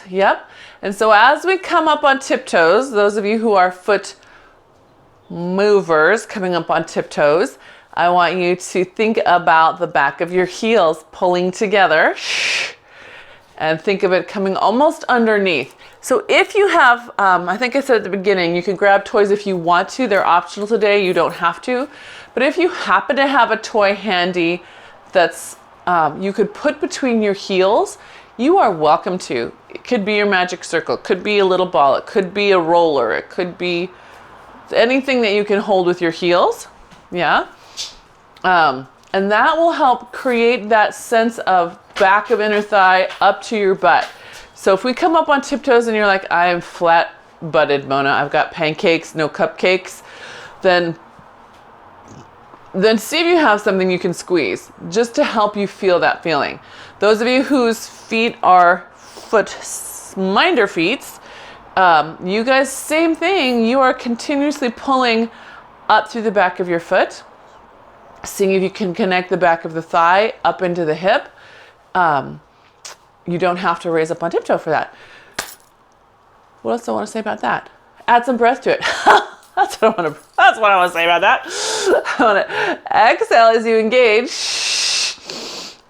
Yep. And so as we come up on tiptoes, those of you who are foot movers coming up on tiptoes, I want you to think about the back of your heels pulling together and think of it coming almost underneath. So if you have, I think I said at the beginning, you can grab toys if you want to. They're optional today. You don't have to. But if you happen to have a toy handy that's you could put between your heels, you are welcome to. It could be your magic circle. It could be a little ball. It could be a roller. It could be anything that you can hold with your heels. Yeah. And that will help create that sense of back of inner thigh up to your butt. So if we come up on tiptoes and you're like, I am flat butted, Mona, I've got pancakes, no cupcakes, then see if you have something you can squeeze just to help you feel that feeling. Those of you whose feet are minder feet, you guys, same thing. You are continuously pulling up through the back of your foot, seeing if you can connect the back of the thigh up into the hip. You don't have to raise up on tiptoe for that. What else do I want to say about that? Add some breath to it. That's what I want to say about that. I want to exhale as you engage.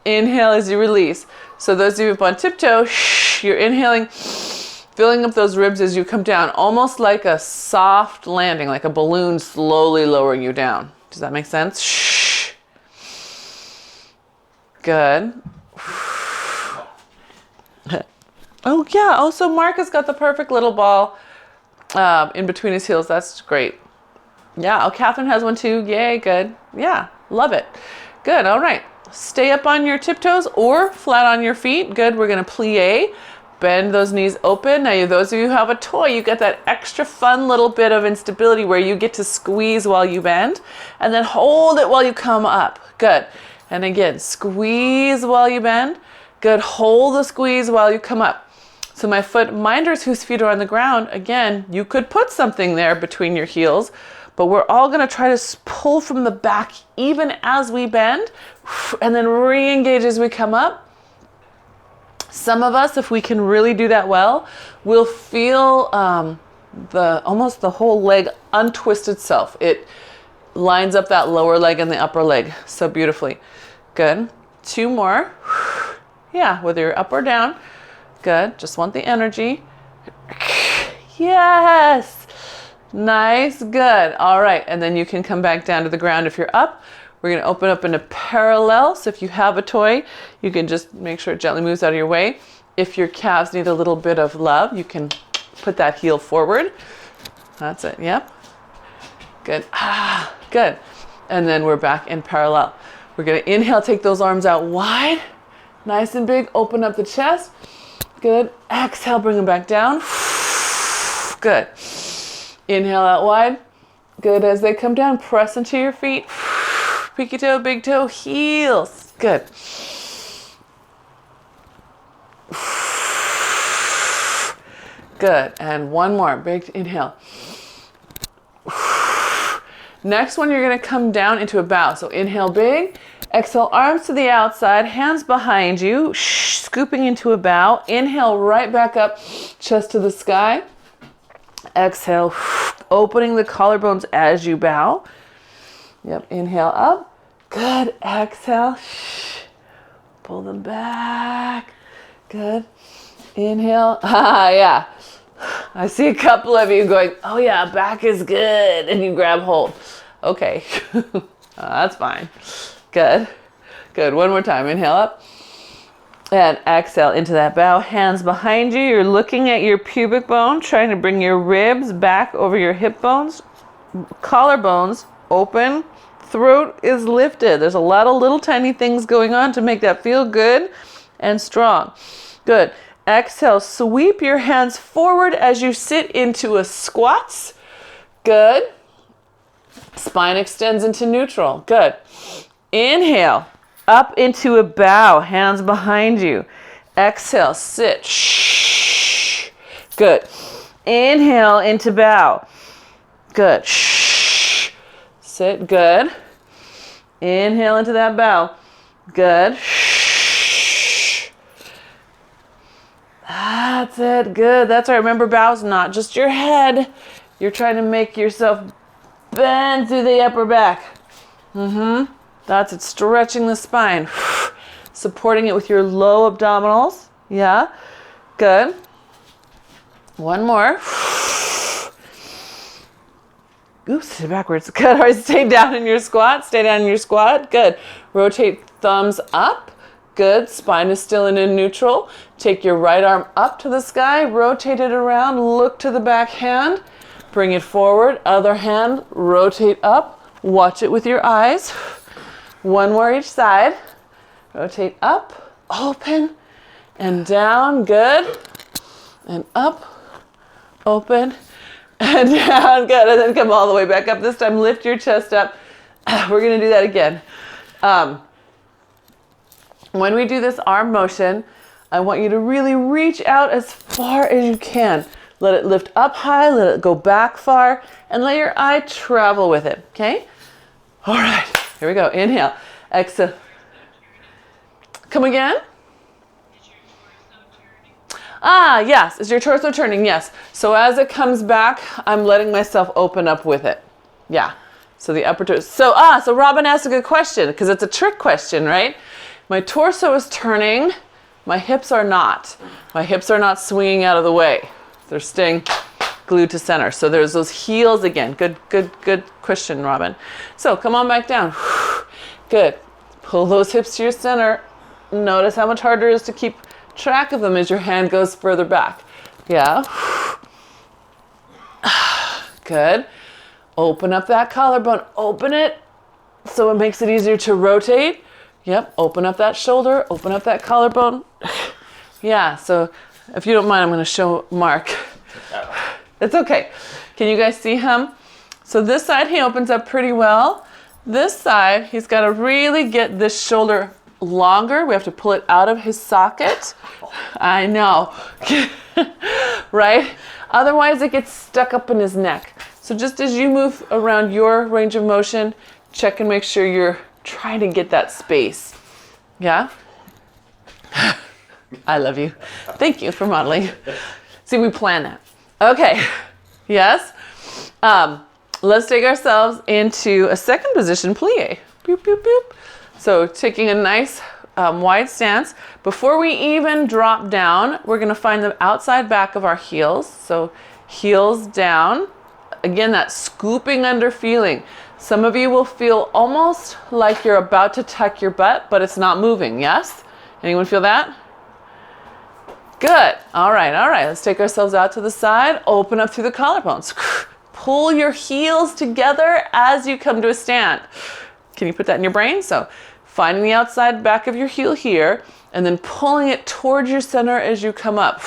Inhale as you release. So those of you up on tiptoe, you're inhaling, filling up those ribs as you come down, almost like a soft landing, like a balloon slowly lowering you down. Does that make sense? Good. Oh yeah, oh, so Mark has got the perfect little ball in between his heels. That's great. Yeah, oh, Catherine has one too. Yay, good. Yeah, love it. Good, all right. Stay up on your tiptoes or flat on your feet. Good, we're gonna plie. Bend those knees open. Now, those of you who have a toy, you get that extra fun little bit of instability where you get to squeeze while you bend and then hold it while you come up. Good. And again, squeeze while you bend. Good, hold the squeeze while you come up. So my foot minders whose feet are on the ground, again, you could put something there between your heels, but we're all gonna try to pull from the back even as we bend and then re-engage as we come up. Some of us, if we can really do that well, will feel almost the whole leg untwist itself. It lines up that lower leg and the upper leg so beautifully. Good. 2 more. Yeah, whether you're up or down. Good. Just want the energy. Yes. Nice. Good. All right. And then you can come back down to the ground if you're up. We're going to open up in a parallel. So if you have a toy, you can just make sure it gently moves out of your way. If your calves need a little bit of love, you can put that heel forward. That's it. Yep. Good. Good. And then we're back in parallel. We're going to inhale, take those arms out wide, nice and big. Open up the chest. Good. Exhale, bring them back down. Good. Inhale out wide. Good. As they come down, press into your feet. Pinky toe, big toe, heels. Good. Good. And one more. Big inhale. Next one, you're going to come down into a bow. So inhale big. Exhale, arms to the outside, hands behind you, scooping into a bow. Inhale, right back up, chest to the sky. Exhale, opening the collarbones as you bow. Yep, inhale up. Good. Exhale. Pull them back. Good. Inhale. Yeah. I see a couple of you going, oh yeah, back is good. And you grab hold. Okay. That's fine. Good. Good. One more time. Inhale up. And exhale into that bow. Hands behind you. You're looking at your pubic bone, trying to bring your ribs back over your hip bones. Collarbones open. Throat is lifted. There's a lot of little tiny things going on to make that feel good and strong. Good. Exhale. Sweep your hands forward as you sit into a squats. Good. Spine extends into neutral. Good. Inhale, up into a bow, hands behind you. Exhale, sit. Shh. Good. Inhale into bow. Good. Shh. Sit. Good. Inhale into that bow. Good. Shh. That's it. Good. That's right. Remember, bow's not just your head. You're trying to make yourself bend through the upper back. That's it. Stretching the spine. Supporting it with your low abdominals. Yeah. Good. One more. Oops, backwards. Good. All right, stay down in your squat. Stay down in your squat. Good. Rotate thumbs up. Good. Spine is still in neutral. Take your right arm up to the sky. Rotate it around. Look to the back hand. Bring it forward. Other hand. Rotate up. Watch it with your eyes. One more each side. Rotate up. Open. And down. Good. And up. Open. And down. Good. And then come all the way back up. This time lift your chest up. We're going to do that again. When we do this arm motion, I want you to really reach out as far as you can. Let it lift up high, let it go back far, and let your eye travel with it, okay? All right, here we go. Inhale, exhale. Come again? Yes. Is your torso turning? Yes. So as it comes back, I'm letting myself open up with it. Yeah. So the upper torso. So Robin asked a good question because it's a trick question, right? My torso is turning. My hips are not. My hips are not swinging out of the way. They're staying glued to center. So there's those heels again. Good question, Robin. So come on back down. Good. Pull those hips to your center. Notice how much harder it is to keep track of them as your hand goes further back. Yeah. Good. Open up that collarbone. Open it so it makes it easier to rotate. Yep. Open up that shoulder. Open up that collarbone. Yeah. So if you don't mind, I'm going to show Mark. It's okay. Can you guys see him? So this side, he opens up pretty well. This side, he's got to really get this shoulder longer. We have to pull it out of his socket. I know. Right? Otherwise, it gets stuck up in his neck. So just as you move around your range of motion, check and make sure you're trying to get that space. Yeah? I love you. Thank you for modeling. See, we plan that. Okay. Yes? Let's take ourselves into a second position, plie. Boop, boop, boop. So taking a nice wide stance. Before we even drop down, we're going to find the outside back of our heels. So heels down. Again, that scooping under feeling. Some of you will feel almost like you're about to tuck your butt, but it's not moving. Yes? Anyone feel that? Good. All right. Let's take ourselves out to the side. Open up through the collarbones. Pull your heels together as you come to a stand. Can you put that in your brain? So finding the outside back of your heel here and then pulling it towards your center as you come up.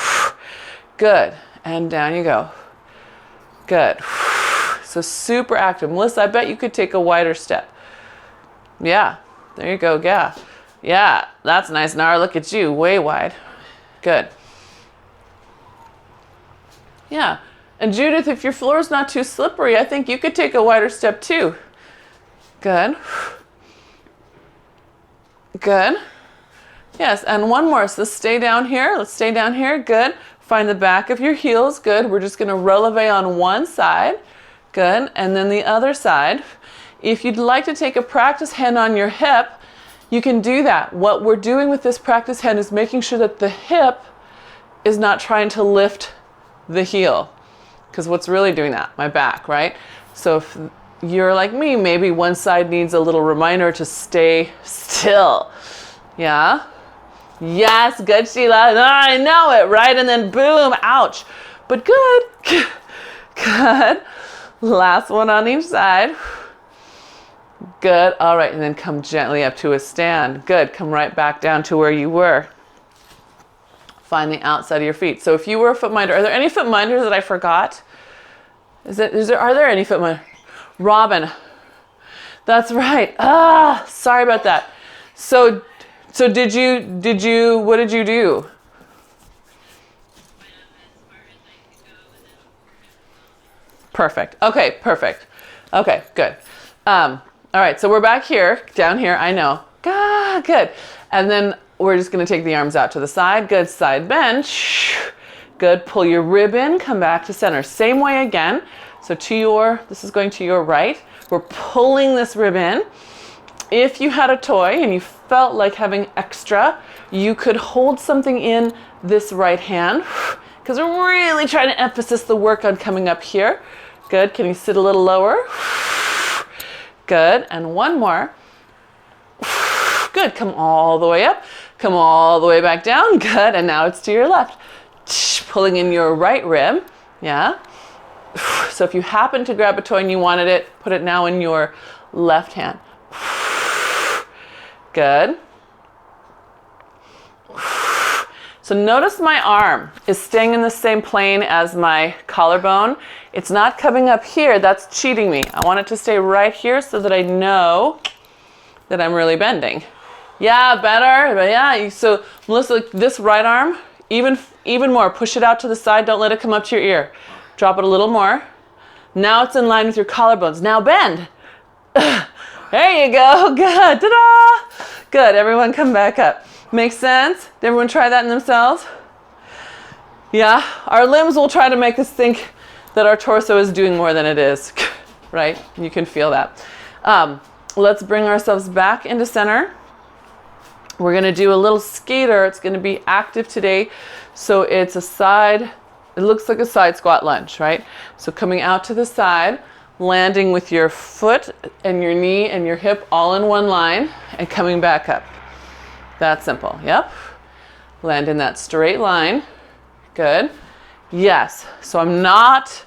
Good. And down you go. Good. So super active. Melissa, I bet you could take a wider step. Yeah. There you go. Yeah. Yeah. That's nice. Now look at you. Way wide. Good. Yeah. And Judith, if your floor is not too slippery, I think you could take a wider step too. Good. Good. Yes, and one more. So let's stay down here. Let's stay down here. Good. Find the back of your heels. Good. We're just going to releve on one side. Good. And then the other side. If you'd like to take a practice hand on your hip, you can do that. What we're doing with this practice hand is making sure that the hip is not trying to lift the heel. Because what's really doing that? My back, right? So if you're like me, maybe one side needs a little reminder to stay still. Yeah? Yes, good, Sheila. I know it, right? And then boom, ouch. But good. Good. Last one on each side. Good. All right, and then come gently up to a stand. Good. Come right back down to where you were. Find the outside of your feet. So if you were a foot minder, are there any foot minders that I forgot? Are there any foot minders? Robin. That's right. Sorry about that. So what did you do? Perfect. Okay, perfect. Okay, good. All right, so we're back here, down here, I know. Good. And then we're just gonna take the arms out to the side. Good, side bend. Good, pull your rib in, come back to center. Same way again. So this is going to your right. We're pulling this rib in. If you had a toy and you felt like having extra, you could hold something in this right hand, because we're really trying to emphasize the work on coming up here. Good, can you sit a little lower? Good, and one more. Good, come all the way up, come all the way back down. Good, and now it's to your left. Pulling in your right rib, yeah? So if you happen to grab a toy and you wanted it, put it now in your left hand. Good. So notice my arm is staying in the same plane as my collarbone. It's not coming up here, that's cheating me. I want it to stay right here so that I know that I'm really bending. Yeah, better, but yeah. So Melissa, this right arm, even more, push it out to the side, don't let it come up to your ear. Drop it a little more. Now it's in line with your collarbones. Now bend. There you go, good, ta-da! Good, everyone come back up. Makes sense? Did everyone try that in themselves? Yeah, our limbs will try to make us think that our torso is doing more than it is, right? You can feel that. Let's bring ourselves back into center. We're gonna do a little skater. It's gonna be active today. So it's it looks like a side squat lunge, right? So coming out to the side, landing with your foot and your knee and your hip all in one line and coming back up. That's simple, yep. Land in that straight line, good. Yes, so I'm not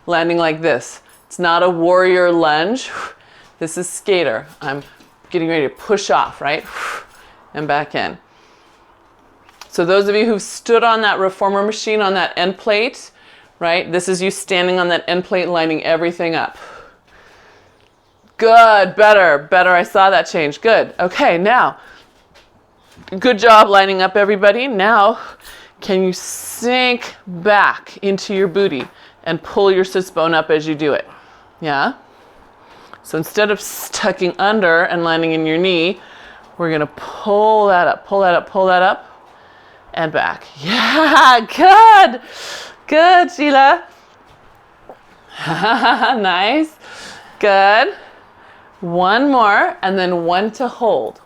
landing like this. It's not a warrior lunge. This is skater. I'm getting ready to push off, right? And back in. So those of you who've stood on that reformer machine on that end plate, right? This is you standing on that end plate, lining everything up. Good, better, I saw that change, good. Okay, now, good job lining up everybody. Now, can you sink back into your booty and pull your sits bone up as you do it? Yeah? So instead of tucking under and landing in your knee, we're gonna pull that up, and back. Yeah, good. Good, Sheila. Nice. Good. One more, and then one to hold.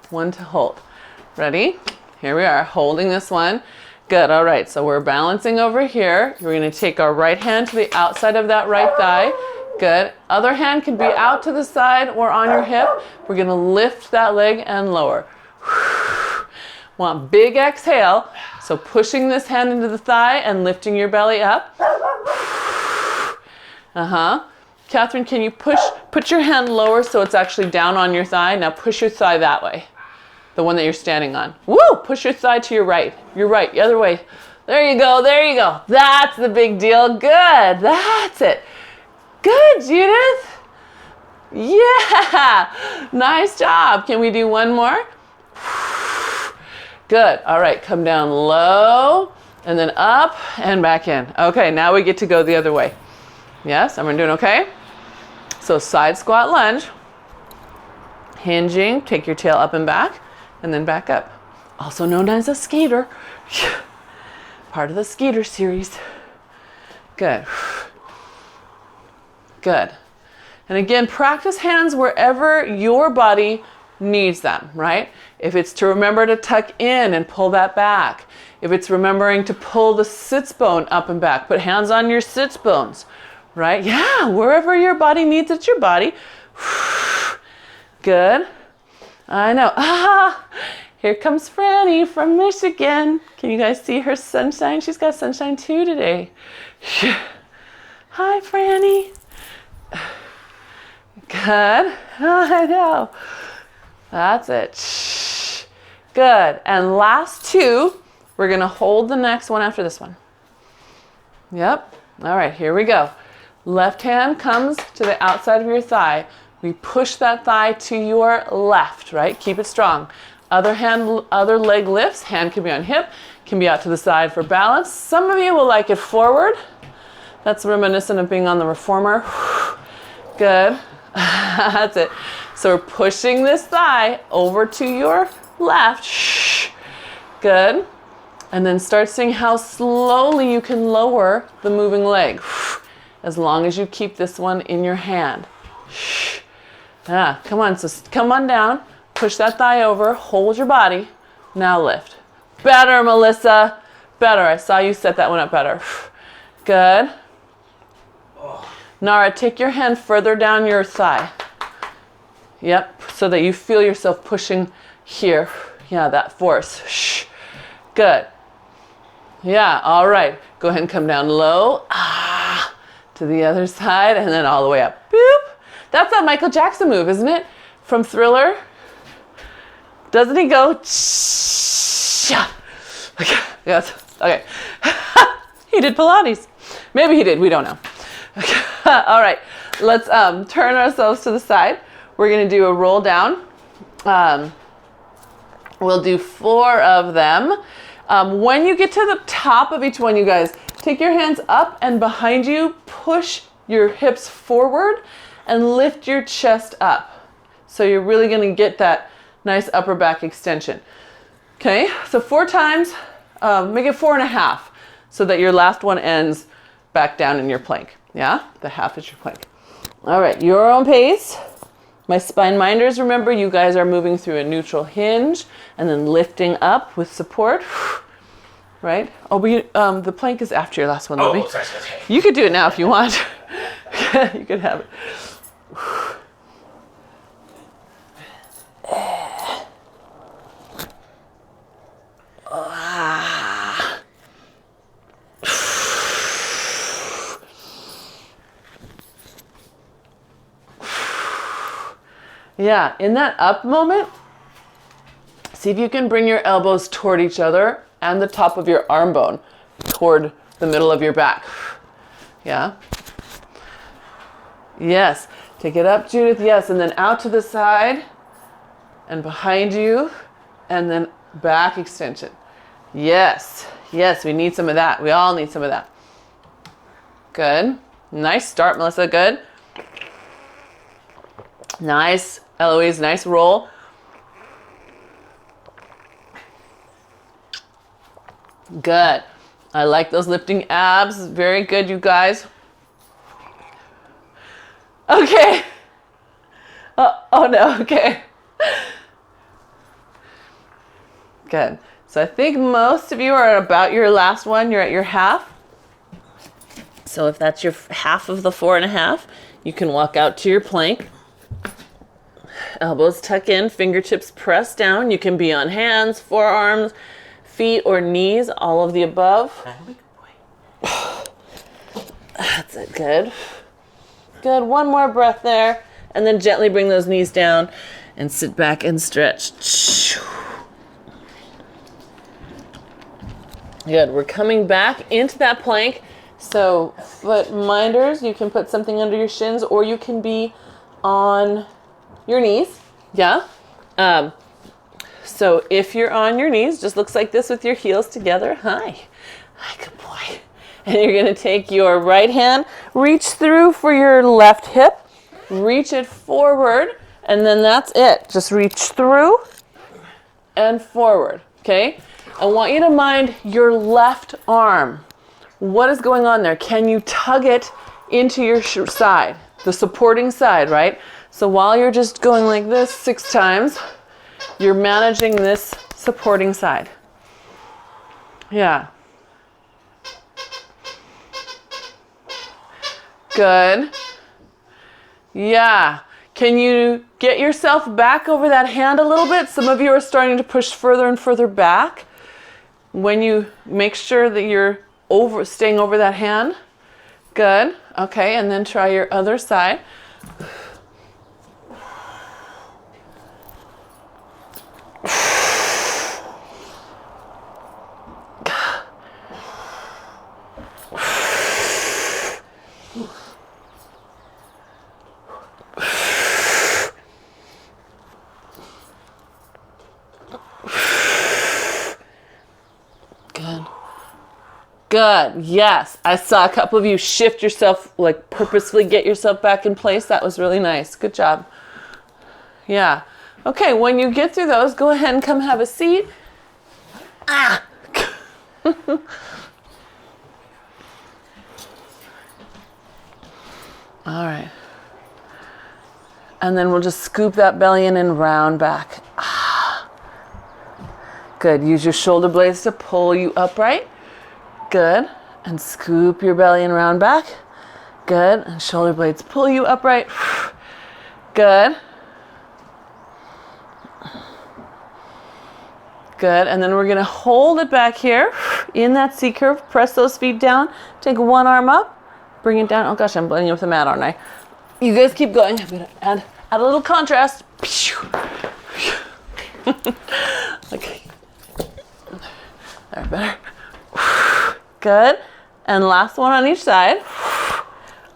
Ready? Here we are, holding this one. Good, all right, so we're balancing over here. We're gonna take our right hand to the outside of that right thigh. Good. Other hand can be out to the side or on your hip. We're gonna lift that leg and lower. Want big exhale, so pushing this hand into the thigh and lifting your belly up. Catherine, can you put your hand lower so it's actually down on your thigh? Now push your thigh that way, the one that you're standing on. Woo! Push your thigh to your right. Your right, the other way. There you go. That's the big deal. Good, that's it. Good, Judith. Yeah, nice job. Can we do one more? Good, all right, come down low and then up and back in. Okay, now we get to go the other way. Yes, everyone doing okay? So side squat lunge, hinging, take your tail up and back, and then back up. Also known as a skater. Part of the skater series. Good. Good. And again, practice hands wherever your body needs them, right? If it's to remember to tuck in and pull that back. If it's remembering to pull the sits bone up and back, put hands on your sits bones, right? Yeah, wherever your body needs, it's your body. Good. I know. Here comes Franny from Michigan. Can you guys see her sunshine? She's got sunshine too today. Hi, Franny. Good. I know. That's it. Good. And last two, we're going to hold the next one after this one. Yep. All right, here we go. Left hand comes to the outside of your thigh. We push that thigh to your left, right? Keep it strong. Other hand, other leg lifts. Hand can be on hip, can be out to the side for balance. Some of you will like it forward. That's reminiscent of being on the reformer. Good. That's it. So we're pushing this thigh over to your left. Good. And then start seeing how slowly you can lower the moving leg. As long as you keep this one in your hand. Come on, so come on down. Push that thigh over, hold your body. Now lift. Better, Melissa. Better. I saw you set that one up better. Good. Nara, take your hand further down your thigh. Yep, so that you feel yourself pushing here. Yeah, that force. Good. Yeah, all right. Go ahead and come down low. To the other side, and then all the way up. Boop. That's that Michael Jackson move, isn't it? From Thriller. Doesn't he go? Okay. Yes. Okay. He did Pilates. Maybe he did. We don't know. Okay. All right. Let's turn ourselves to the side. We're going to do a roll down. We'll do 4 of them. When you get to the top of each one, you guys, take your hands up and behind you. Push your hips forward and lift your chest up. So you're really going to get that nice upper back extension. Okay, so 4 times, make it 4.5 so that your last one ends back down in your plank. Yeah, the half is your plank. All right, your own pace. My spine minders, remember you guys are moving through a neutral hinge and then lifting up with support. Right? Oh, but the plank is after your last one, Libby. Sorry. You could do it now if you want. You could have it. Yeah, in that up moment, see if you can bring your elbows toward each other and the top of your arm bone toward the middle of your back. Yeah? Yes. Take it up, Judith. Yes. And then out to the side and behind you and then back extension. Yes. Yes, we need some of that. We all need some of that. Good. Nice start, Melissa. Good. Nice. Eloise, nice roll. Good. I like those lifting abs. Very good, you guys. Okay. Oh no, okay. Good. So I think most of you are about your last one. You're at your half. So if that's your half of the 4.5, you can walk out to your plank. Elbows tuck in, fingertips press down. You can be on hands, forearms, feet, or knees, all of the above. That's it, good. Good, one more breath there. And then gently bring those knees down and sit back and stretch. Good, we're coming back into that plank. So foot minders, you can put something under your shins or you can be on your knees. Yeah. So if you're on your knees, just looks like this with your heels together. Hi, good boy. And you're going to take your right hand, reach through for your left hip, reach it forward, and then that's it. Just reach through and forward, okay? I want you to mind your left arm. What is going on there? Can you tug it into your side, the supporting side, right? So while you're just going like this 6 times, you're managing this supporting side. Yeah. Good. Yeah. Can you get yourself back over that hand a little bit? Some of you are starting to push further and further back. When you make sure that you're staying over that hand. Good. Okay, and then try your other side. Good. Yes. I saw a couple of you shift yourself, like purposefully get yourself back in place. That was really nice. Good job. Yeah. Okay. When you get through those, go ahead and come have a seat. All right. And then we'll just scoop that belly in and round back. Good. Use your shoulder blades to pull you upright. Good. And scoop your belly and round back. Good. And shoulder blades pull you upright. Good. Good. And then we're going to hold it back here in that C curve. Press those feet down. Take one arm up. Bring it down. Oh gosh, I'm blending with the mat, aren't I? You guys keep going. I'm going to add a little contrast. Okay. There, better. Good. And last one on each side.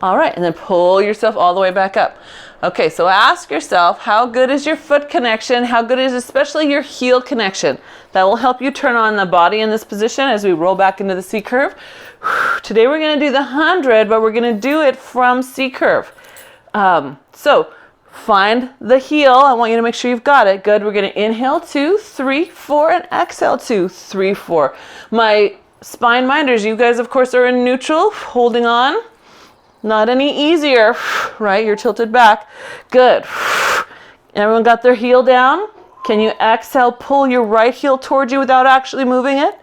All right. And then pull yourself all the way back up. Okay. So ask yourself, how good is your foot connection? How good is especially your heel connection? That will help you turn on the body in this position as we roll back into the C curve. Today we're going to do the 100, but we're going to do it from C curve. So find the heel. I want you to make sure you've got it. Good. We're going to inhale 2, 3, 4, and exhale 2, 3, 4. My spine minders, you guys of course are in neutral, holding on. Not any easier, right? You're tilted back. Good. Everyone got their heel down? Can you exhale, pull your right heel towards you without actually moving it?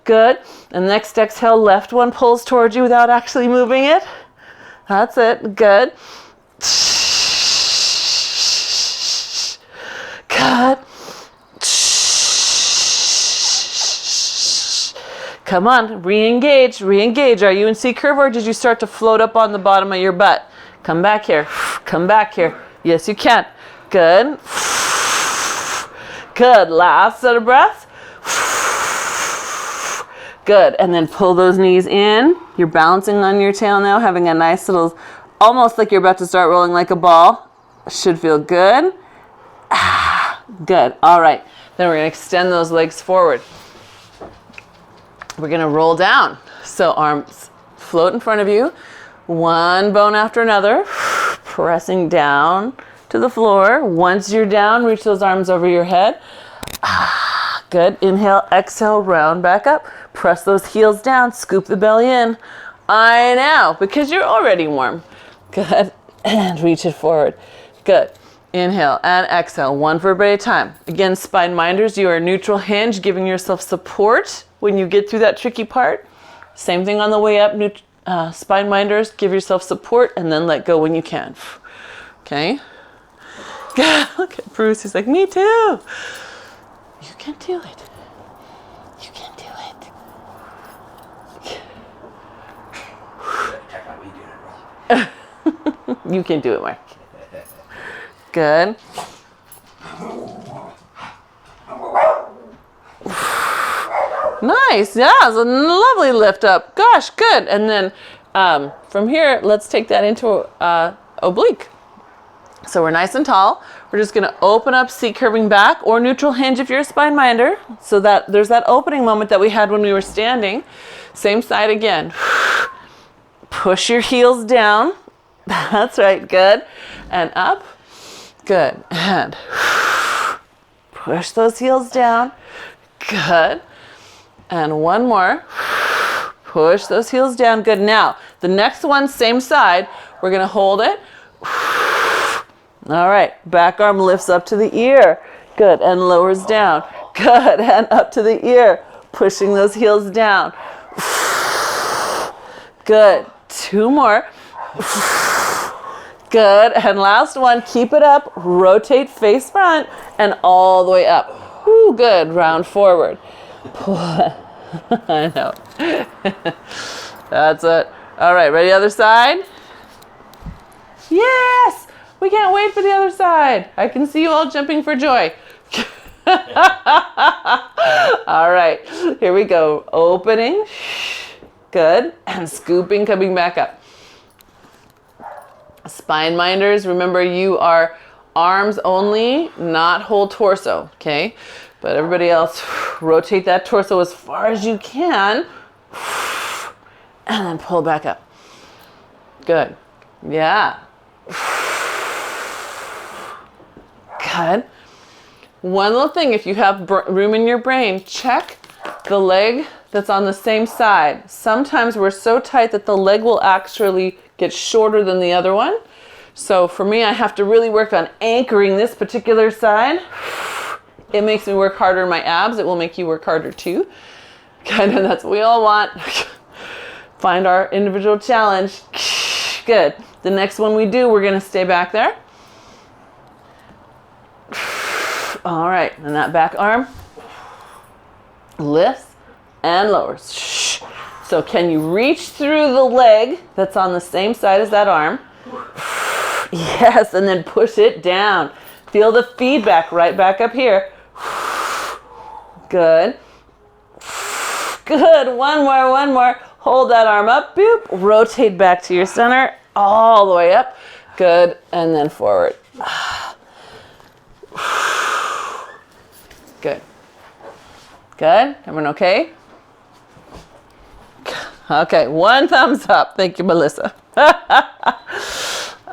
Good. And next exhale, left one pulls towards you without actually moving it. That's it. Good. Good. Come on, re-engage, re-engage. Are you in C curve or did you start to float up on the bottom of your butt? Come back here, come back here. Yes, you can. Good. Good. Last set of breaths. Good. And then pull those knees in. You're balancing on your tail now, having a nice little, almost like you're about to start rolling like a ball. Should feel good. Good. All right. Then we're going to extend those legs forward. We're going to roll down. So arms float in front of you. One bone after another. Pressing down to the floor. Once you're down, reach those arms over your head. Good. Inhale, exhale, round back up. Press those heels down. Scoop the belly in. I know, because you're already warm. Good. And reach it forward. Good. Inhale and exhale. One vertebra at a time. Again, spine minders, you are neutral hinge, giving yourself support when you get through that tricky part. Same thing on the way up. Spine minders, give yourself support and then let go when you can. Okay. Look at Bruce. He's like, me too. You can do it. You can do it. You can do it, Mark. Good. Nice. Yeah, it's a lovely lift up. Gosh, good. And then from here, let's take that into oblique. So we're nice and tall. We're just going to open up, C curving back, or neutral hinge if you're a spine minder. So that there's that opening moment that we had when we were standing. Same side again. Push your heels down. That's right. Good. And up. Good. And push those heels down. Good. And one more. Push those heels down. Good. Now, the next one, same side. We're going to hold it. All right. Back arm lifts up to the ear. Good. And lowers down. Good. And up to the ear. Pushing those heels down. Good. Two more. Good. And last one. Keep it up. Rotate face front and all the way up. Woo, good. Round forward. I know. That's it. All right. Ready? Other side? Yes. We can't wait for the other side. I can see you all jumping for joy. All right. Here we go. Opening. Good. And scooping, coming back up. Spine minders, remember you are arms only, not whole torso, okay? But everybody else, rotate that torso as far as you can. And then pull back up. Good. Yeah. Good. One little thing, if you have room in your brain, check the leg that's on the same side. Sometimes we're so tight that the leg will actually get shorter than the other one. So for me, I have to really work on anchoring this particular side. It makes me work harder in my abs. It will make you work harder too. Kind of, that's what we all want. Find our individual challenge. Good. The next one we do, we're going to stay back there. All right, and that back arm lifts and lowers. So can you reach through the leg that's on the same side as that arm? Yes, and then push it down. Feel the feedback right back up here. Good. Good. One more. Hold that arm up. Boop. Rotate back to your center. All the way up. Good. And then forward. Good. Good. Everyone okay? Okay. One thumbs up. Thank you, Melissa.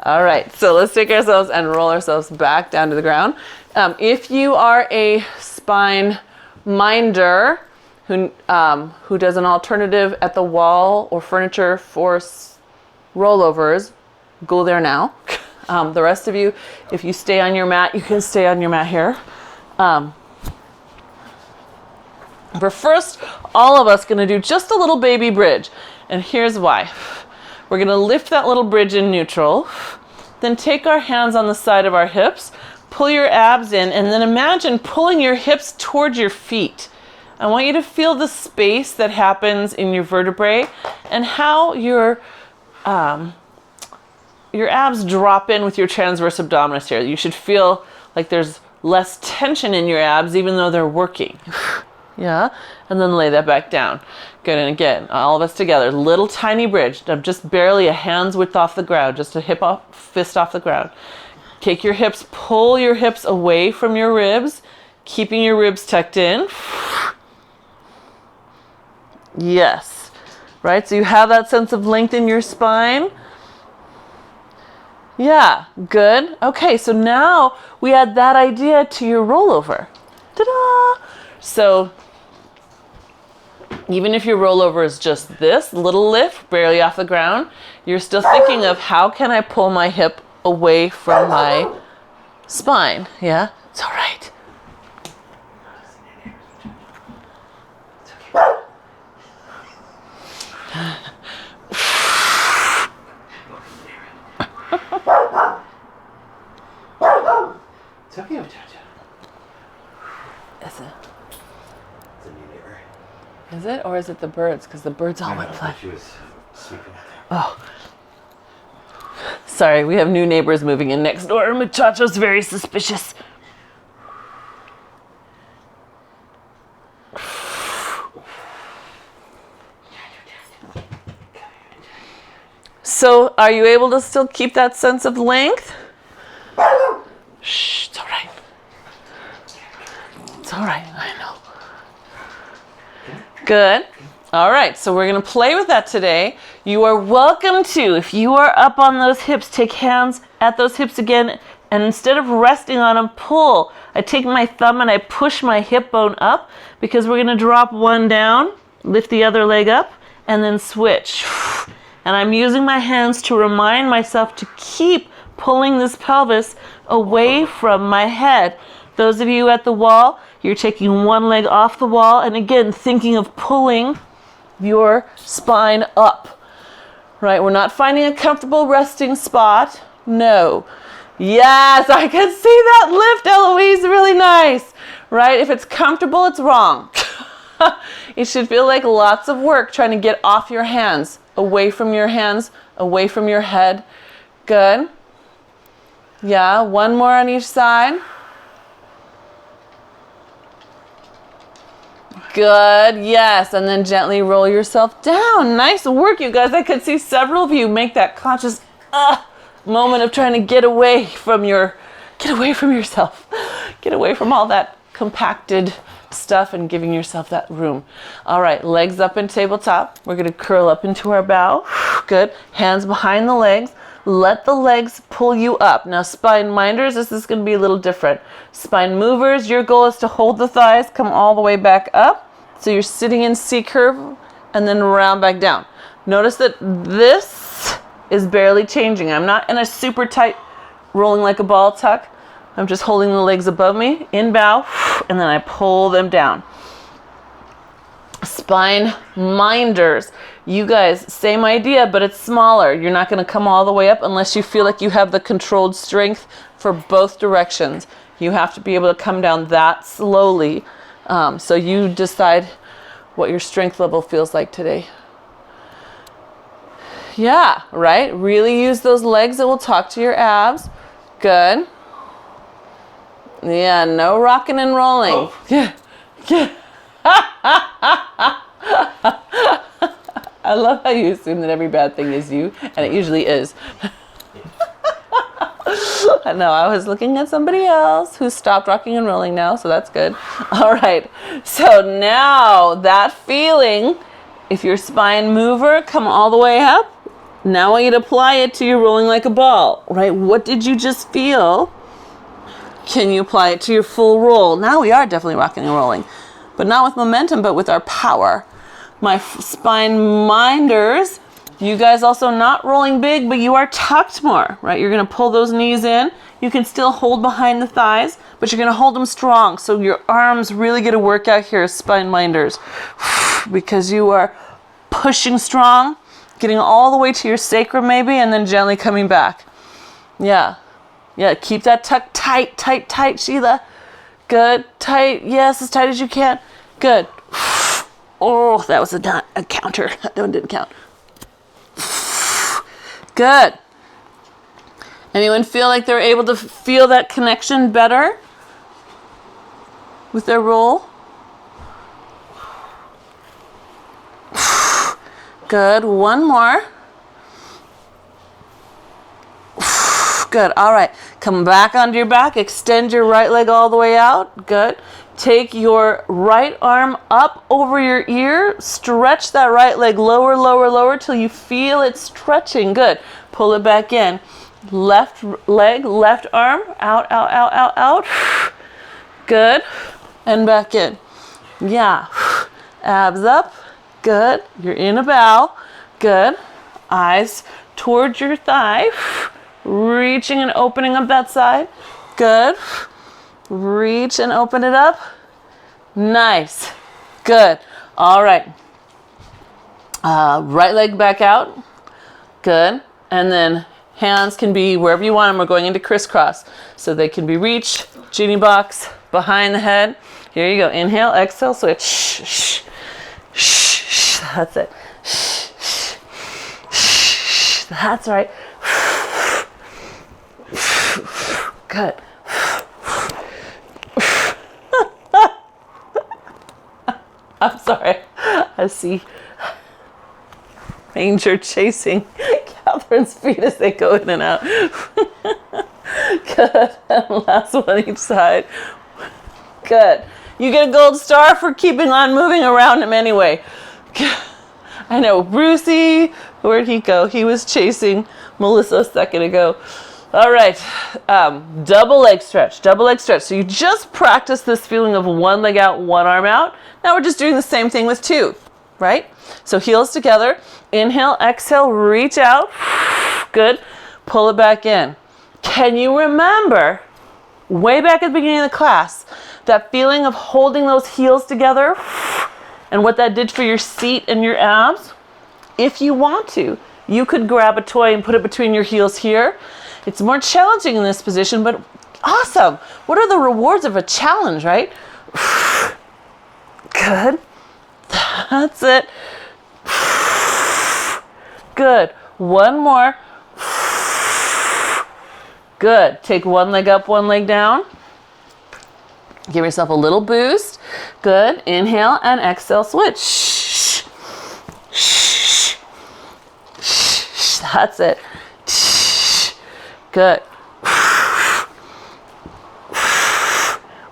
All right. So let's take ourselves and roll ourselves back down to the ground. If you are a spine minder who does an alternative at the wall or furniture for rollovers, go there now. The rest of you, if you stay on your mat, you can stay on your mat here. We're first, all of us going to do just a little baby bridge. And here's why. We're going to lift that little bridge in neutral. Then take our hands on the side of our hips. Pull your abs in. And then imagine pulling your hips towards your feet. I want you to feel the space that happens in your vertebrae and how your abs drop in with your transverse abdominis here. You should feel like there's less tension in your abs even though they're working. Yeah, and then lay that back down. Good, and again, all of us together, little tiny bridge, just barely a hand's width off the ground, just a fist off the ground. Take your hips, pull your hips away from your ribs, keeping your ribs tucked in. Yes, right, so you have that sense of length in your spine. Yeah, good. Okay, so now we add that idea to your rollover. Ta-da! So even if your rollover is just this little lift, barely off the ground, you're still thinking of how can I pull my hip away from my spine? Yeah, it's all right. It's okay, Chacha. Is it? It's a new neighbor. Is it? Or is it the birds? Because the birds all went fly. She was sleeping. Oh. Sorry, we have new neighbors moving in next door. Muchacho's very suspicious. So, are you able to still keep that sense of length? Shh, it's all right. It's all right, I know. Good. All right, so we're going to play with that today. You are welcome to, if you are up on those hips, take hands at those hips again, and instead of resting on them, pull. I take my thumb and I push my hip bone up because we're going to drop one down, lift the other leg up, and then switch. And I'm using my hands to remind myself to keep pulling this pelvis away from my head. Those of you at the wall, you're taking one leg off the wall and again thinking of pulling your spine up. Right? We're not finding a comfortable resting spot. No. Yes, I can see that lift, Eloise. Really nice. Right? If it's comfortable, it's wrong. It should feel like lots of work trying to get off your hands, away from your hands, away from your head. Good. Yeah, one more on each side. Good, yes, and then gently roll yourself down. Nice work, you guys. I could see several of you make that conscious moment of trying to get away from yourself. Get away from all that compacted stuff and giving yourself that room. All right, legs up in tabletop. We're going to curl up into our bow. Good. Hands behind the legs. Let the legs pull you up. Now, spine minders, this is going to be a little different. Spine movers, your goal is to hold the thighs, come all the way back up, So you're sitting in C curve and then round back down. Notice that this is barely changing. I'm not in a super tight rolling like a ball tuck. I'm just holding the legs above me in bow, and then I pull them down. Spine minders. You guys, same idea, but it's smaller. You're not going to come all the way up unless you feel like you have the controlled strength for both directions. You have to be able to come down that slowly. So you decide what your strength level feels like today. Yeah, right? Really use those legs that will talk to your abs. Good. Yeah, no rocking and rolling. Oh. Yeah. Yeah. I love how you assume that every bad thing is you, and it usually is. No, I was looking at somebody else who stopped rocking and rolling now, so that's good. All right, so now that feeling, if your spine mover, come all the way up. Now I want you to apply it to your rolling like a ball, right? What did you just feel? Can you apply it to your full roll? Now we are definitely rocking and rolling, but not with momentum, but with our power. My spine minders, you guys also not rolling big, but you are tucked more, right? You're gonna pull those knees in. You can still hold behind the thighs, but you're gonna hold them strong. So your arms really get a workout here as spine minders because you are pushing strong, getting all the way to your sacrum maybe, and then gently coming back. Yeah, keep that tuck tight, tight, tight, Sheila. Good, tight, yes, as tight as you can. Good. Oh, that was a counter. That one didn't count. Good. Anyone feel like they're able to feel that connection better with their roll? Good. One more. Good. All right. Come back onto your back. Extend your right leg all the way out. Good. Take your right arm up over your ear. Stretch that right leg lower, lower, lower till you feel it stretching. Good. Pull it back in. Left leg, left arm. Out, out, out, out, out. Good. And back in. Yeah. Abs up. Good. You're in a bow. Good. Eyes towards your thigh. Reaching and opening up that side. Good. Reach and open it up. Nice. Good. All right. Right leg back out. Good. And then hands can be wherever you want them. We're going into crisscross. So they can be reach, genie box, behind the head. Here you go. Inhale, exhale, switch. Shh, shh, shh, shh. That's it. Shh, shh, shh. That's right. Good. I'm sorry. I see Ranger chasing Catherine's feet as they go in and out. Good. And last one each side. Good. You get a gold star for keeping on moving around him anyway. I know. Brucey, where'd he go? He was chasing Melissa a second ago. All right, double leg stretch, double leg stretch. So you just practice this feeling of one leg out, one arm out. Now we're just doing the same thing with two, right? So heels together, inhale, exhale, reach out. Good, pull it back in. Can you remember, way back at the beginning of the class, that feeling of holding those heels together and what that did for your seat and your abs? If you want to, you could grab a toy and put it between your heels here. It's more challenging in this position, but awesome. What are the rewards of a challenge, right? Good. That's it. Good. One more. Good. Take one leg up, one leg down. Give yourself a little boost. Good. Inhale and exhale, switch. That's it. Good.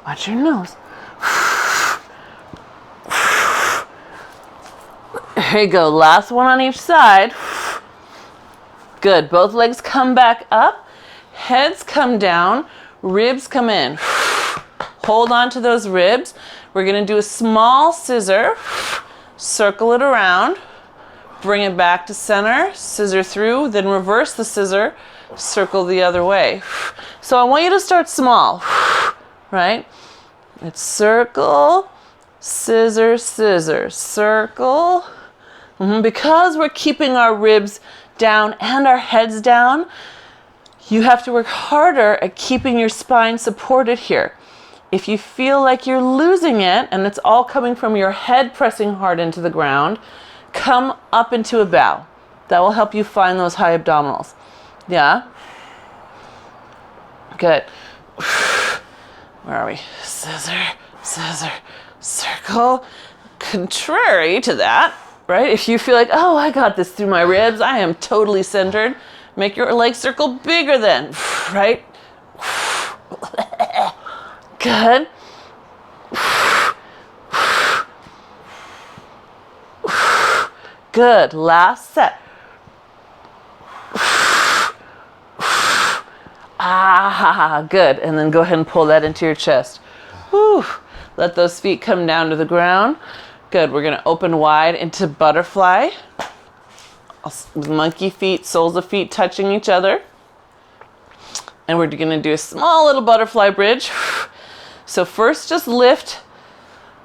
Watch your nose. Here you go. Last one on each side. Good. Both legs come back up. Heads come down. Ribs come in. Hold on to those ribs. We're going to do a small scissor, circle it around, bring it back to center, scissor through, then reverse the scissor, circle the other way. So I want you to start small, right? It's circle, scissor, scissor, circle. Because we're keeping our ribs down and our heads down, you have to work harder at keeping your spine supported here. If you feel like you're losing it and it's all coming from your head pressing hard into the ground, come up into a bow. That will help you find those high abdominals. Yeah? Good. Where are we? Scissor, scissor, circle. Contrary to that, right? If you feel like, oh, I got this through my ribs, I am totally centered, make your leg circle bigger then, right? Good. Good. Last set. Ah, good. And then go ahead and pull that into your chest. Whew. Let those feet come down to the ground. Good. We're going to open wide into butterfly. With monkey feet, soles of feet touching each other. And we're going to do a small little butterfly bridge. So first just lift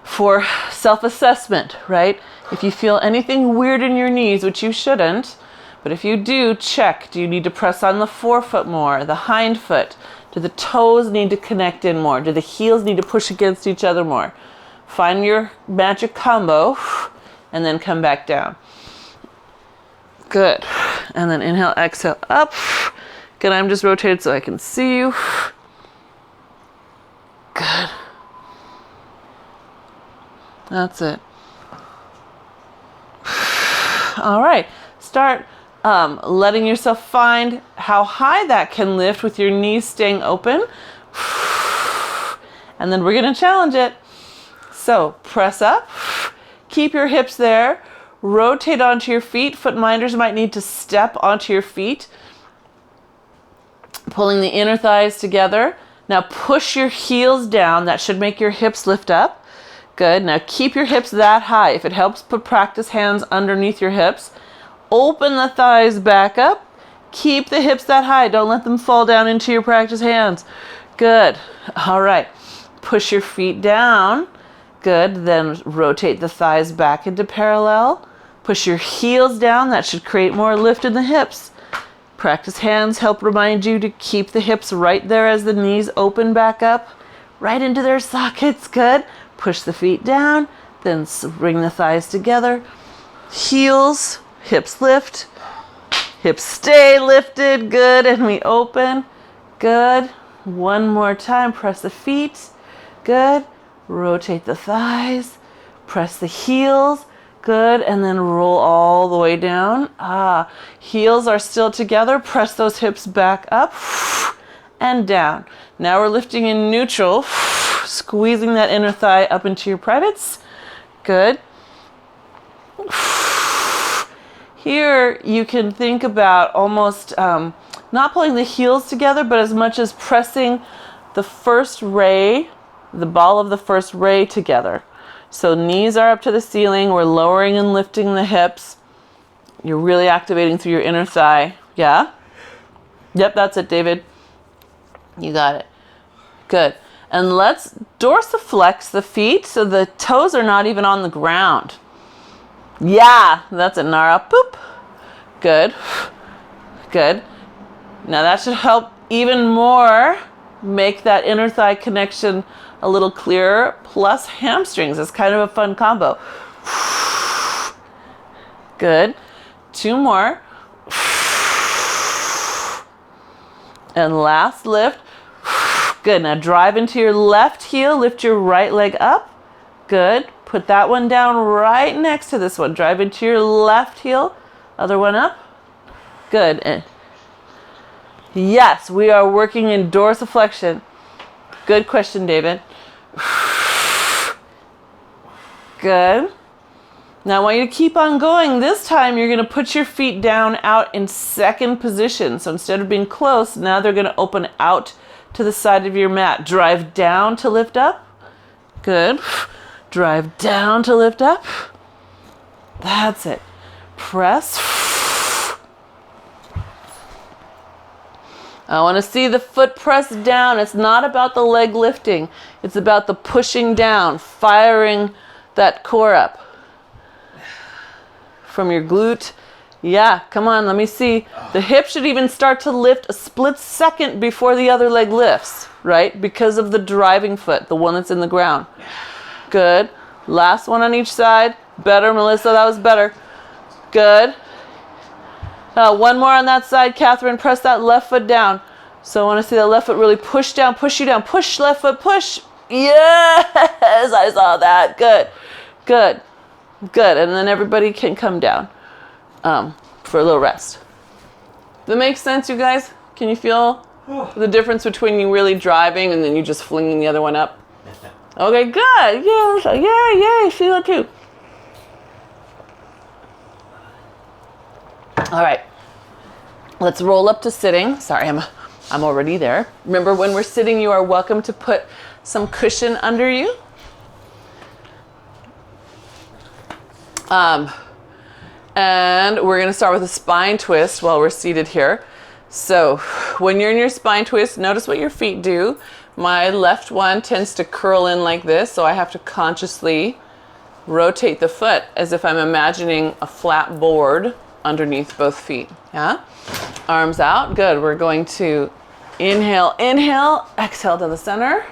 for self-assessment, right? If you feel anything weird in your knees, which you shouldn't, but if you do, check. Do you need to press on the forefoot more, the hind foot? Do the toes need to connect in more? Do the heels need to push against each other more? Find your magic combo and then come back down. Good. And then inhale, exhale, up. Good, I'm just rotated so I can see you. Good. That's it. All right. Start letting yourself find how high that can lift with your knees staying open. And then we're going to challenge it. So press up. Keep your hips there. Rotate onto your feet. Foot minders might need to step onto your feet. Pulling the inner thighs together. Now push your heels down. That should make your hips lift up. Good. Now keep your hips that high. If it helps, put practice hands underneath your hips. Open the thighs back up. Keep the hips that high. Don't let them fall down into your practice hands. Good. All right. Push your feet down. Good. Then rotate the thighs back into parallel. Push your heels down. That should create more lift in the hips. Practice hands help remind you to keep the hips right there as the knees open back up, right into their sockets. Good. Push the feet down, then bring the thighs together. Heels, hips lift, hips stay lifted. Good. And we open. Good. One more time. Press the feet. Good. Rotate the thighs. Press the heels. Good, and then roll all the way down. Heels are still together. Press those hips back up and down. Now we're lifting in neutral, squeezing that inner thigh up into your privates. Good. Here you can think about almost not pulling the heels together, but as much as pressing the first ray, the ball of the first ray together. So knees are up to the ceiling. We're lowering and lifting the hips. You're really activating through your inner thigh. Yeah? Yep, that's it, David. You got it. Good. And let's dorsiflex the feet so the toes are not even on the ground. Yeah, that's it, Nara. Boop. Good. Good. Now that should help even more make that inner thigh connection a little clearer, plus hamstrings. It's kind of a fun combo. Good. Two more. And last lift. Good. Now drive into your left heel. Lift your right leg up. Good. Put that one down right next to this one. Drive into your left heel. Other one up. Good. Yes, we are working in dorsiflexion. Good question, David. Good. Now I want you to keep on going. This time you're going to put your feet down out in second position. So instead of being close, now they're going to open out to the side of your mat. Drive down to lift up. Good. Drive down to lift up. That's it. Press. I want to see the foot press down. It's not about the leg lifting. It's about the pushing down, firing that core up. From your glute. Yeah, come on, let me see. The hip should even start to lift a split second before the other leg lifts, right? Because of the driving foot, the one that's in the ground. Good. Last one on each side. Better, Melissa, that was better. Good. One more on that side, Catherine. Press that left foot down. So I want to see that left foot really push down, push you down. Push, left foot, push. Yes, I saw that. Good, good, good. And then everybody can come down for a little rest. That makes sense, you guys? Can you feel the difference between you really driving and then you just flinging the other one up? Okay, good. Yeah, yeah, feel it too. All right, let's roll up to sitting. Sorry, I'm already there. Remember, when we're sitting, you are welcome to put some cushion under you. And we're going to start with a spine twist while we're seated here. So when you're in your spine twist, notice what your feet do. My left one tends to curl in like this, so I have to consciously rotate the foot as if I'm imagining a flat board underneath both feet. Yeah? Arms out. Good. We're going to inhale, inhale, exhale to the center.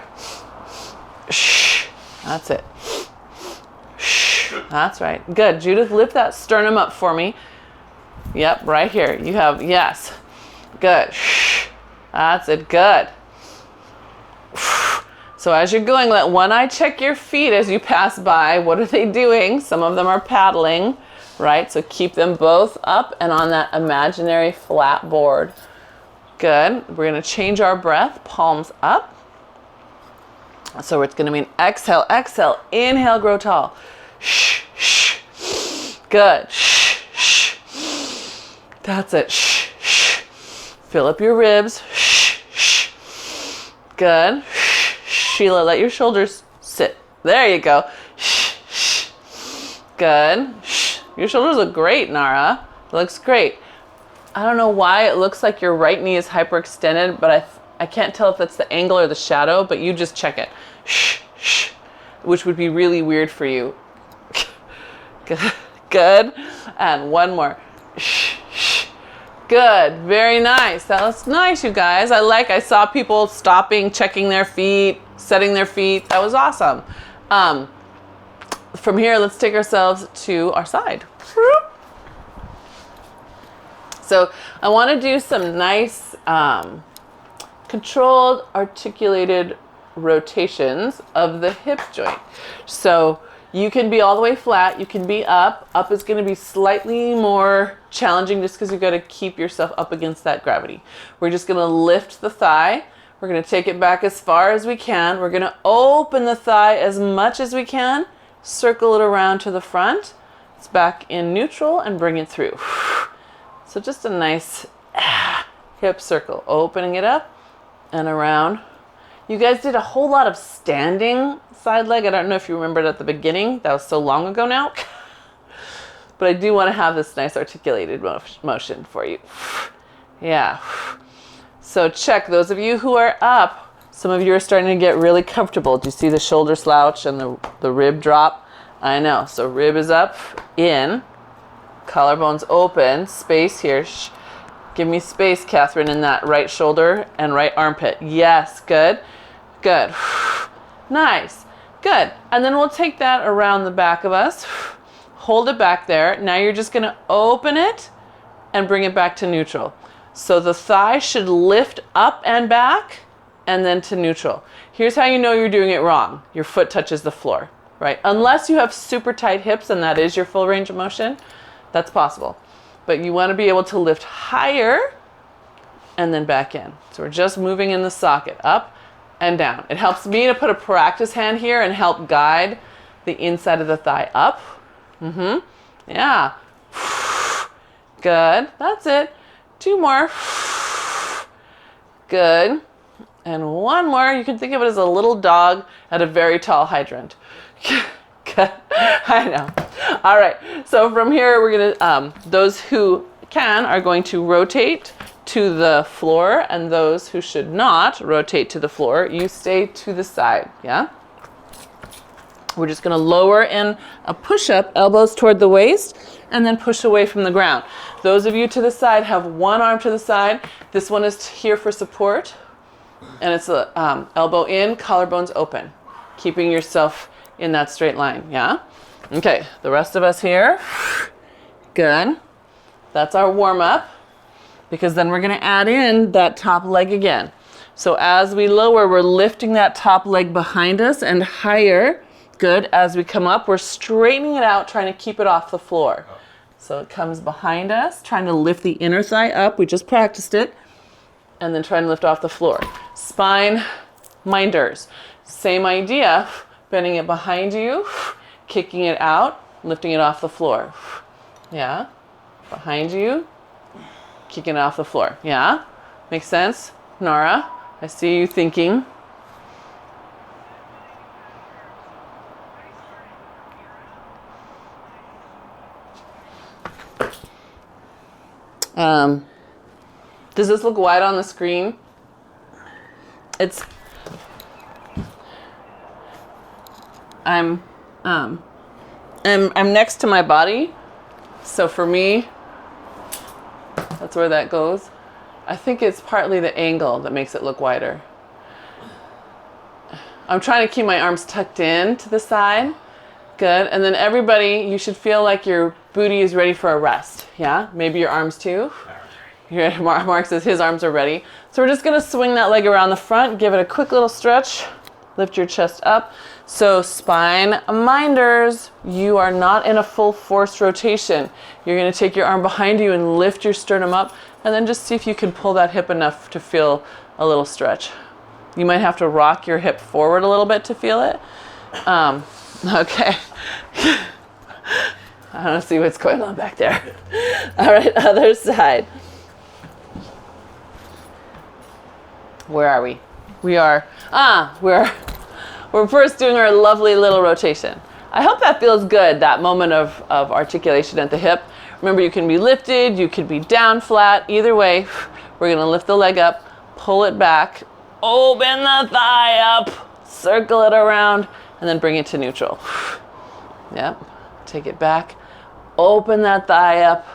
Shh. That's it. Shh. That's right. Good. Judith, lift that sternum up for me. Yep, right here. You have, yes. Good. Shh. That's it. Good. So as you're going, let one eye check your feet as you pass by. What are they doing? Some of them are paddling, right? So keep them both up and on that imaginary flat board. Good. We're going to change our breath. Palms up. So it's going to mean exhale, exhale, inhale, grow tall. Shh, shh. Good. Shh, shh. That's it. Shh, shh. Fill up your ribs. Shh, shh. Good. Shh, Sheila, let your shoulders sit. There you go. Shh, shh. Good. Shh. Your shoulders look great, Nara. It looks great. I don't know why it looks like your right knee is hyperextended, but I can't tell if that's the angle or the shadow, but you just check it. Shh, shh. Which would be really weird for you. Good. And one more. Shh, shh. Good. Very nice. That was nice, you guys. I saw people stopping, checking their feet, setting their feet. That was awesome. From here, let's take ourselves to our side. So I want to do some nice controlled, articulated rotations of the hip joint. So you can be all the way flat, you can be up. Up is going to be slightly more challenging just because you've got to keep yourself up against that gravity. We're just going to lift the thigh. We're going to take it back as far as we can. We're going to open the thigh as much as we can. Circle it around to the front. It's back in neutral and bring it through. So just a nice hip circle, opening it up and around. You guys did a whole lot of standing side leg. I don't know if you remembered at the beginning. That was so long ago now. But I do want to have this nice articulated motion for you. Yeah. So check, those of you who are up, some of you are starting to get really comfortable. Do you see the shoulder slouch and the rib drop? I know. So rib is up, in. Collarbones open, space here. Shh. Give me space, Catherine, in that right shoulder and right armpit. Yes, good, good. Nice, good. And then we'll take that around the back of us. Hold it back there. Now you're just gonna open it and bring it back to neutral. So the thigh should lift up and back and then to neutral. Here's how you know you're doing it wrong. Your foot touches the floor, right? Unless you have super tight hips and that is your full range of motion. That's possible. But you want to be able to lift higher and then back in. So we're just moving in the socket, up and down. It helps me to put a practice hand here and help guide the inside of the thigh up. Yeah. Good. That's it. Two more. Good. And one more. You can think of it as a little dog at a very tall hydrant. I know. All right. So from here, we're gonna, those who can are going to rotate to the floor, and those who should not rotate to the floor, you stay to the side, yeah? We're just gonna lower in a push-up, elbows toward the waist, and then push away from the ground. Those of you to the side have one arm to the side. This one is here for support, and it's a elbow in, collarbones open, keeping yourself in that straight line, yeah? Okay, the rest of us here, good. That's our warm-up, because then we're gonna add in that top leg again. So as we lower, we're lifting that top leg behind us and higher. Good. As we come up, we're straightening it out, trying to keep it off the floor. So it comes behind us, trying to lift the inner thigh up. We just practiced it. And then trying to lift off the floor. Spine minders. Same idea. Bending it behind you, kicking it out, lifting it off the floor. Yeah. Behind you, kicking it off the floor. Yeah. Makes sense? Nora, I see you thinking. Does this look wide on the screen? I'm next to my body, so for me, that's where that goes. I think it's partly the angle that makes it look wider. I'm trying to keep my arms tucked in to the side. Good. And then everybody, you should feel like your booty is ready for a rest. Yeah? Maybe your arms too. Mark says his arms are ready. So we're just going to swing that leg around the front, give it a quick little stretch, lift your chest up. So spine minders, you are not in a full force rotation. You're going to take your arm behind you and lift your sternum up, and then just see if you can pull that hip enough to feel a little stretch. You might have to rock your hip forward a little bit to feel it. Okay. I don't see what's going on back there. All right, other side. Where are we? We're first doing our lovely little rotation. I hope that feels good, that moment of articulation at the hip. Remember, you can be lifted, you could be down flat. Either way, we're gonna lift the leg up, pull it back, open the thigh up, circle it around, and then bring it to neutral. Yep, take it back, open that thigh up,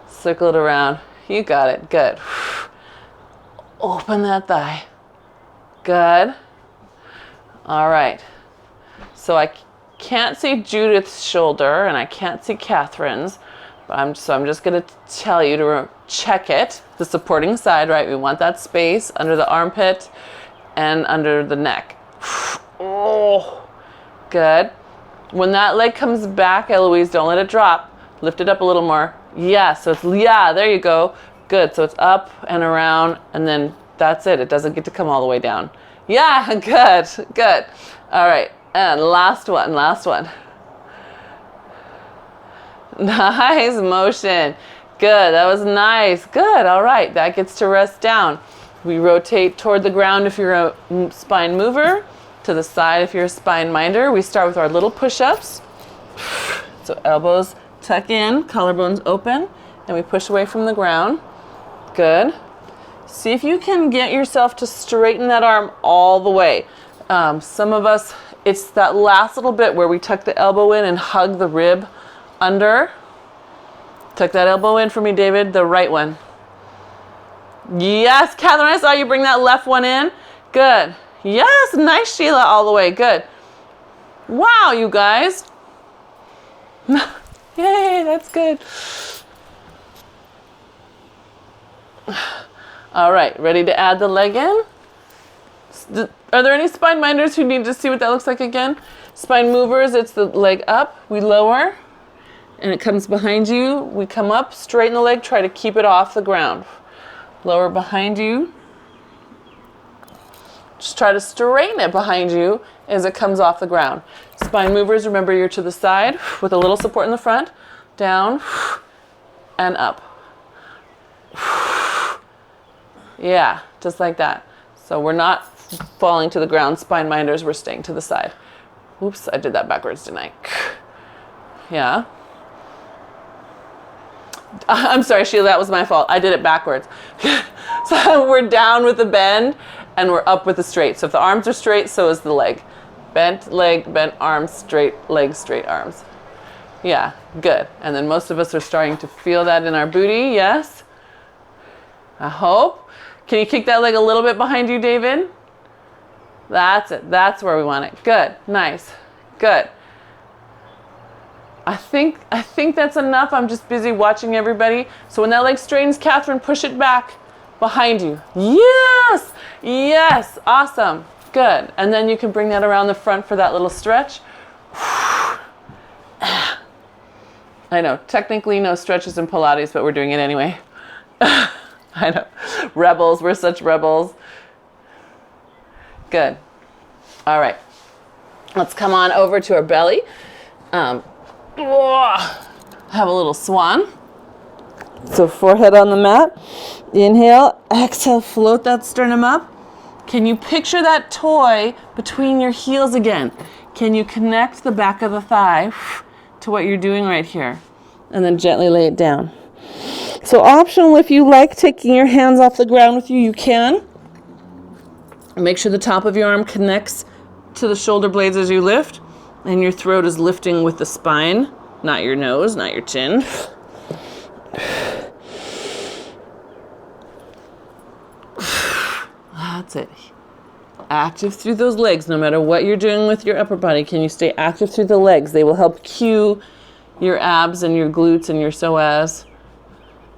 circle it around. You got it, good. Open that thigh, good. All right, so I can't see Judith's shoulder and I can't see Catherine's, but I'm just gonna tell you to check it, the supporting side, right? We want that space under the armpit and under the neck. Oh, good. When that leg comes back, Eloise, don't let it drop. Lift it up a little more. Yeah, so it's, yeah, there you go. Good, so it's up and around, and then that's it. It doesn't get to come all the way down. Yeah, good, good. All right, and last one. Nice motion. Good, that was nice. Good, all right, that gets to rest down. We rotate toward the ground if you're a spine mover, to the side if you're a spine minder. We start with our little push-ups. So elbows tuck in, collarbones open, and we push away from the ground. Good. See if you can get yourself to straighten that arm all the way. Some of us, it's that last little bit where we tuck the elbow in and hug the rib under. Tuck that elbow in for me, David, the right one. Yes, Catherine, I saw you bring that left one in. Good. Yes, nice, Sheila, all the way. Good. Wow, you guys. Yay, that's good. All right, ready to add the leg in? Are there any spine minders who need to see what that looks like again? Spine movers, it's the leg up, we lower, and it comes behind you. We come up, straighten the leg, try to keep it off the ground. Lower behind you. Just try to straighten it behind you as it comes off the ground. Spine movers, remember you're to the side with a little support in the front, down and up. Yeah, just like that. So we're not falling to the ground, spine minders, we're staying to the side. Oops, I did that backwards, didn't I? Yeah. I'm sorry, Sheila, that was my fault. I did it backwards. So we're down with the bend and we're up with the straight. So if the arms are straight, so is the leg. Bent leg, bent arms, straight leg, straight arms. Yeah, good. And then most of us are starting to feel that in our booty, yes? I hope. Can you kick that leg a little bit behind you, David? That's it. That's where we want it. Good. Nice. Good. I think that's enough. I'm just busy watching everybody. So when that leg straightens, Catherine, push it back behind you. Yes! Yes! Awesome. Good. And then you can bring that around the front for that little stretch. I know, technically no stretches in Pilates, but we're doing it anyway. I know. Rebels, we're such rebels. Good. All right. Let's come on over to our belly. Have a little swan. So forehead on the mat. Inhale, exhale, float that sternum up. Can you picture that toy between your heels again? Can you connect the back of the thigh to what you're doing right here? And then gently lay it down. So optional, if you like taking your hands off the ground with you, you can. Make sure the top of your arm connects to the shoulder blades as you lift, and your throat is lifting with the spine, not your nose, not your chin. That's it. Active through those legs, no matter what you're doing with your upper body. Can you stay active through the legs? They will help cue your abs and your glutes and your psoas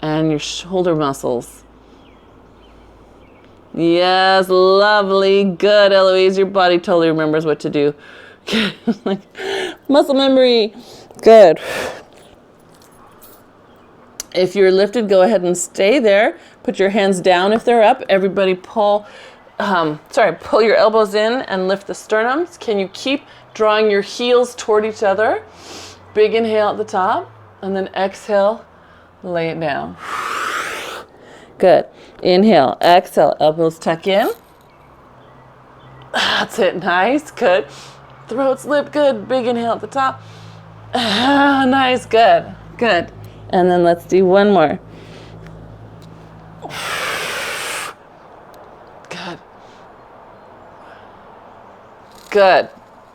and your shoulder muscles. Yes, lovely. Good, Eloise. Your body totally remembers what to do. Like muscle memory. Good. If you're lifted, go ahead and stay there. Put your hands down if they're up. Everybody pull your elbows in and lift the sternums. Can you keep drawing your heels toward each other? Big inhale at the top, and then exhale, lay it down. Good. Inhale, exhale, elbows tuck in. That's it, nice, good. Throat slip, good. Big inhale at the top. Nice, good, good. And then let's do one more. Good. Good.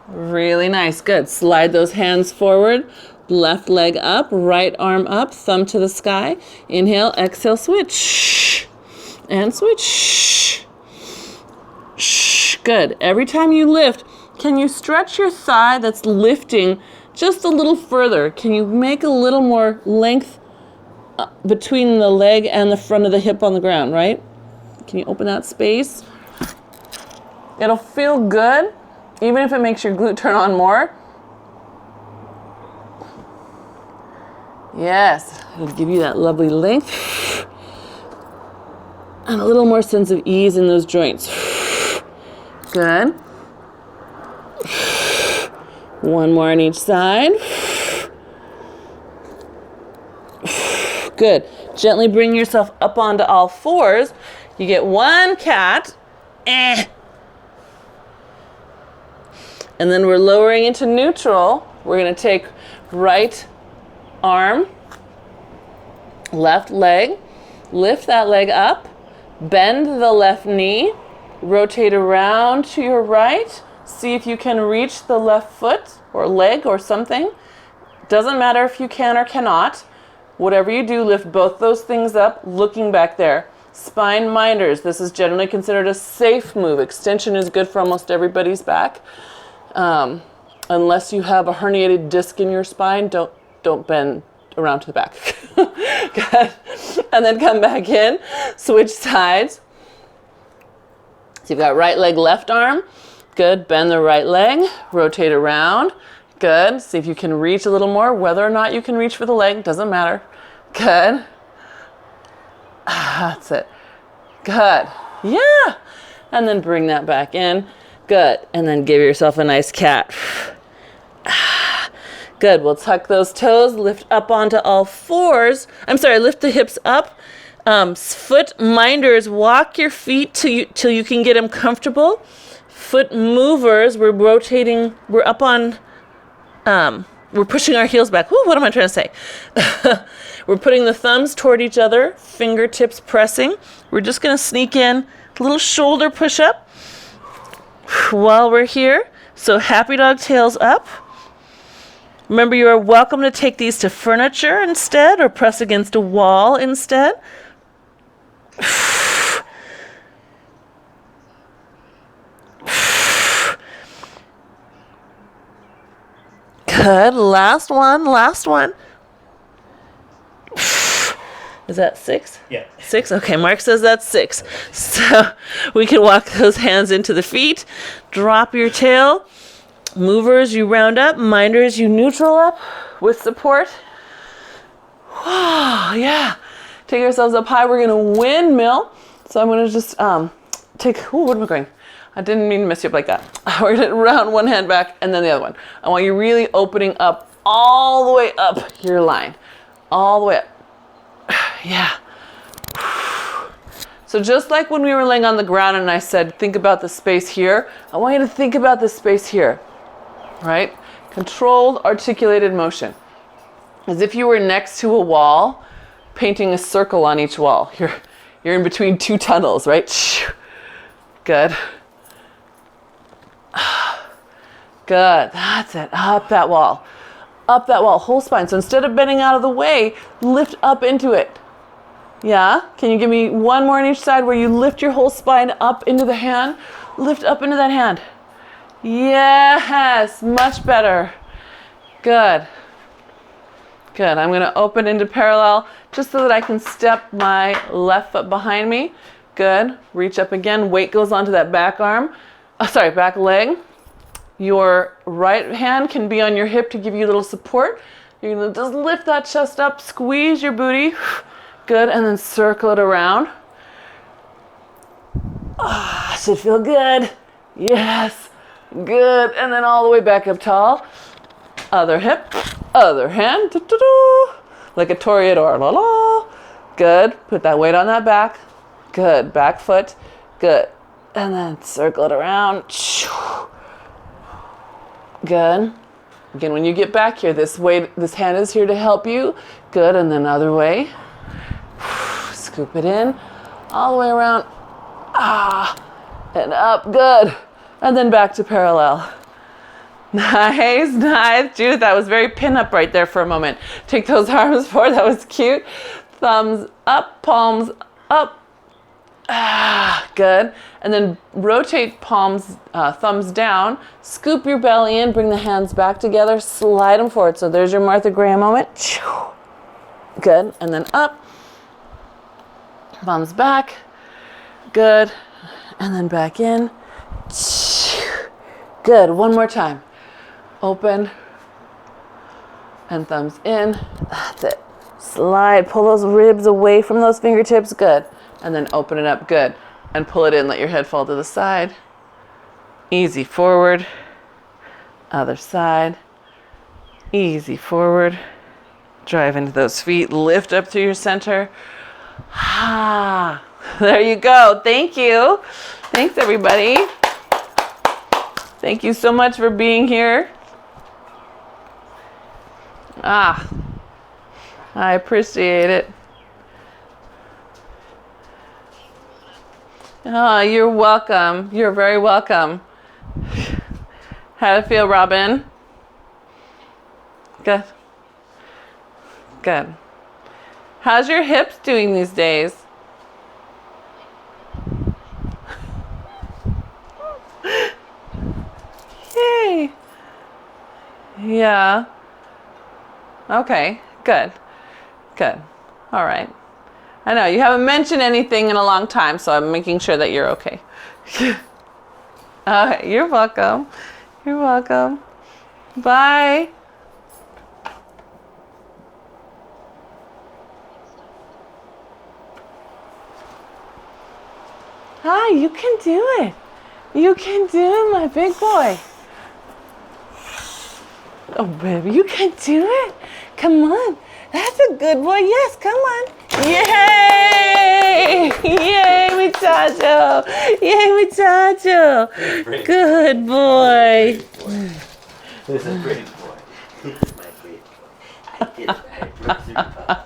Really nice. Good. Slide those hands forward. Left leg up, right arm up, thumb to the sky. Inhale, exhale, switch. And switch. Good. Every time you lift, can you stretch your thigh that's lifting just a little further? Can you make a little more length between the leg and the front of the hip on the ground, right? Can you open that space? It'll feel good, even if it makes your glute turn on more. Yes, it'll give you that lovely length and a little more sense of ease in those joints. Good. One more on each side. Good. Gently bring yourself up onto all fours. You get one cat. And then we're lowering into neutral. We're going to take right arm, left leg, lift that leg up, bend the left knee, rotate around to your right. See if you can reach the left foot or leg or something. Doesn't matter if you can or cannot. Whatever you do, lift both those things up, looking back there. Spine minders. This is generally considered a safe move. Extension is good for almost everybody's back. Unless you have a herniated disc in your spine, don't bend around to the back. Good. And then come back in. Switch sides. So you've got right leg, left arm. Good. Bend the right leg. Rotate around. Good. See if you can reach a little more. Whether or not you can reach for the leg, doesn't matter. Good. That's it. Good. Yeah. And then bring that back in. Good. And then give yourself a nice cat. Good. We'll tuck those toes, lift up onto all fours. Lift the hips up. Foot minders, walk your feet till you can get them comfortable. foot movers. We're rotating, we're up on, we're pushing our heels back. Woo, what am I trying to say? We're putting the thumbs toward each other, fingertips pressing. We're just going to sneak in a little shoulder push up while we're here. So happy dog, tails up. Remember, you are welcome to take these to furniture instead or press against a wall instead. Good. Last one. Is that 6? Yeah. 6? Okay, Mark says that's 6. So we can walk those hands into the feet. Drop your tail. Movers, you round up. Minders, you neutral up with support. Whoa, yeah. Take ourselves up high. We're going to windmill. So I'm going to just what am I going? I didn't mean to mess you up like that. We're going to round one hand back and then the other one. I want you really opening up all the way up your line. All the way up. Yeah. So just like when we were laying on the ground and I said, think about the space here, I want you to think about the space here, right? Controlled, articulated motion. As if you were next to a wall, painting a circle on each wall. You're in between two tunnels, right? Good. Good. That's it. Up that wall. Up that wall. Whole spine. So instead of bending out of the way, lift up into it. Yeah? Can you give me one more on each side where you lift your whole spine up into the hand? Lift up into that hand. Yes. Much better. Good. Good. I'm going to open into parallel just so that I can step my left foot behind me. Good. Reach up again. Weight goes onto that back arm. Back leg. Your right hand can be on your hip to give you a little support. You're going to just lift that chest up, squeeze your booty. Good. And then circle it around. Should feel good. Yes. Good. And then all the way back up tall. Other hip. Other hand. Like a toreador. La la. Good. Put that weight on that back. Good. Back foot. Good. And then circle it around. Good. Again, when you get back here, this hand is here to help you. Good. And then other way. Scoop it in. All the way around. And up. Good. And then back to parallel. Nice, nice. Judith, that was very pin-up right there for a moment. Take those arms forward. That was cute. Thumbs up, palms up. Good. And then rotate palms, thumbs down. Scoop your belly in. Bring the hands back together. Slide them forward. So there's your Martha Graham moment. Good. And then up. Thumbs back. Good. And then back in. Good. One more time. Open. And thumbs in. That's it. Slide. Pull those ribs away from those fingertips. Good. And then open it up. Good. And pull it in. Let your head fall to the side. Easy forward. Other side. Easy forward. Drive into those feet. Lift up through your center. There you go. Thank you. Thanks, everybody. Thank you so much for being here. I appreciate it. Oh, you're welcome. You're very welcome. How'd it feel, Robin? Good. Good. How's your hips doing these days? Yay. Yeah. Okay. Good. Good. All right. I know you haven't mentioned anything in a long time, so I'm making sure that you're okay. Okay. You're welcome. You're welcome. Bye. Hi, you can do it. You can do it, my big boy. Oh, baby, you can do it. Come on. That's a good boy. Yes, come on. Yay! Yay, we done Muchacho. Yay, muchacho. Good boy. This is a pretty boy. This is my pretty boy. I broke through the